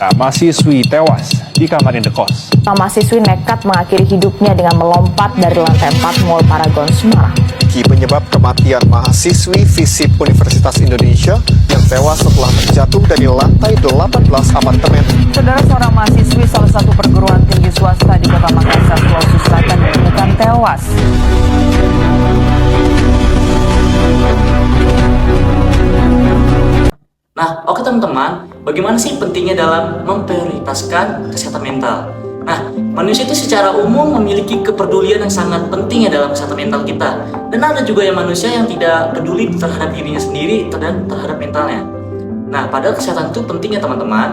Nah, mahasiswi tewas di kamar indekos. Mahasiswi nekat mengakhiri hidupnya dengan melompat dari lantai 4 Mall Paragon Semarang. Penyebab kematian mahasiswi FISIP Universitas Indonesia yang tewas setelah terjatuh dari lantai 18 apartemen. Saudara, seorang mahasiswi salah satu perguruan tinggi swasta di Kota Makassar, Sulawesi Selatan ditemukan tewas. Nah, oke teman-teman, bagaimana sih pentingnya dalam memprioritaskan kesehatan mental? Nah, manusia itu secara umum memiliki kepedulian yang sangat penting ya dalam kesehatan mental kita. Dan ada juga yang manusia yang tidak peduli terhadap dirinya sendiri dan terhadap mentalnya. Nah, padahal kesehatan itu penting ya teman-teman,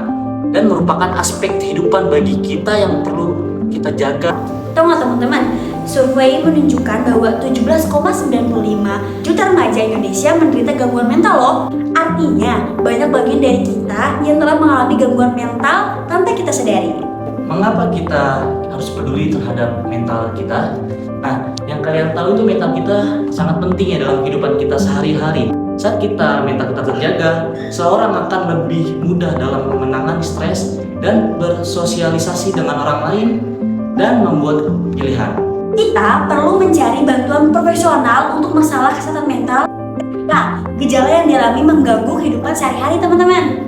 dan merupakan aspek kehidupan bagi kita yang perlu kita jaga. Tahu nggak teman-teman, survei menunjukkan bahwa 17,95 juta remaja Indonesia menderita gangguan mental loh. Artinya, banyak bagian dari kita yang telah mengalami gangguan mental tanpa kita sadari. Mengapa kita harus peduli terhadap mental kita? Nah, yang kalian tahu itu mental kita sangat penting ya dalam kehidupan kita sehari-hari. Saat mental kita terjaga, seorang akan lebih mudah dalam menangani stres dan bersosialisasi dengan orang lain dan membuat pilihan. Kita perlu mencari bantuan profesional untuk masalah kesehatan mental. Nah, gejala yang dialami mengganggu kehidupan sehari-hari teman-teman.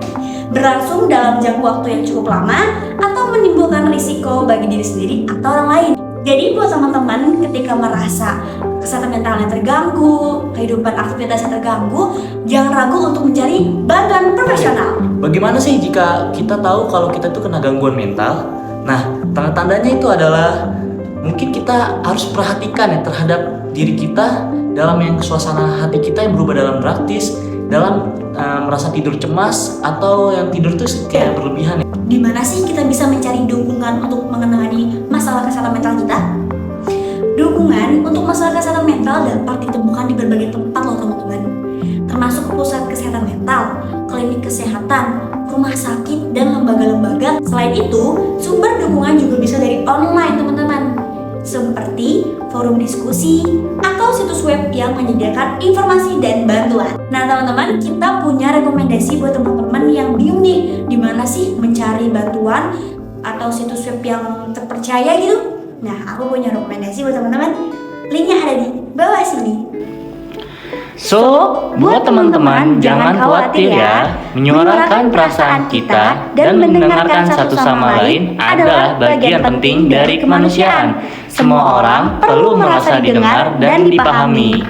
Berlangsung dalam jangka waktu yang cukup lama atau menimbulkan risiko bagi diri sendiri atau orang lain. Jadi buat teman-teman ketika merasa kesehatan mentalnya terganggu, kehidupan aktivitasnya terganggu, jangan ragu untuk mencari bantuan profesional. Bagaimana sih jika kita tahu kalau kita itu kena gangguan mental? Nah, tanda-tandanya itu adalah mungkin kita harus perhatikan ya terhadap diri kita dalam yang suasana hati kita yang berubah dalam drastis, dalam merasa tidur cemas atau yang tidur itu kayak berlebihan ya. Di mana sih kita bisa mencari dukungan untuk mengenali masalah kesehatan mental kita? Dukungan untuk masalah kesehatan mental dapat ditemukan di berbagai tempat loh teman-teman. Termasuk pusat kesehatan mental, klinik kesehatan, rumah sakit, dan lembaga-lembaga. Selain itu, sumber dukungan juga bisa dari online teman-teman, seperti forum diskusi atau situs web yang menyediakan informasi dan bantuan. Nah teman-teman, kita punya rekomendasi buat teman-teman yang bingung nih, di mana sih mencari bantuan atau situs web yang terpercaya gitu. Nah, aku punya rekomendasi buat teman-teman. Linknya ada di bawah sini. So, buat teman-teman jangan khawatir ya, menyuarakan perasaan kita dan mendengarkan satu sama lain adalah bagian penting dari kemanusiaan. Semua orang perlu merasa didengar dan dipahami.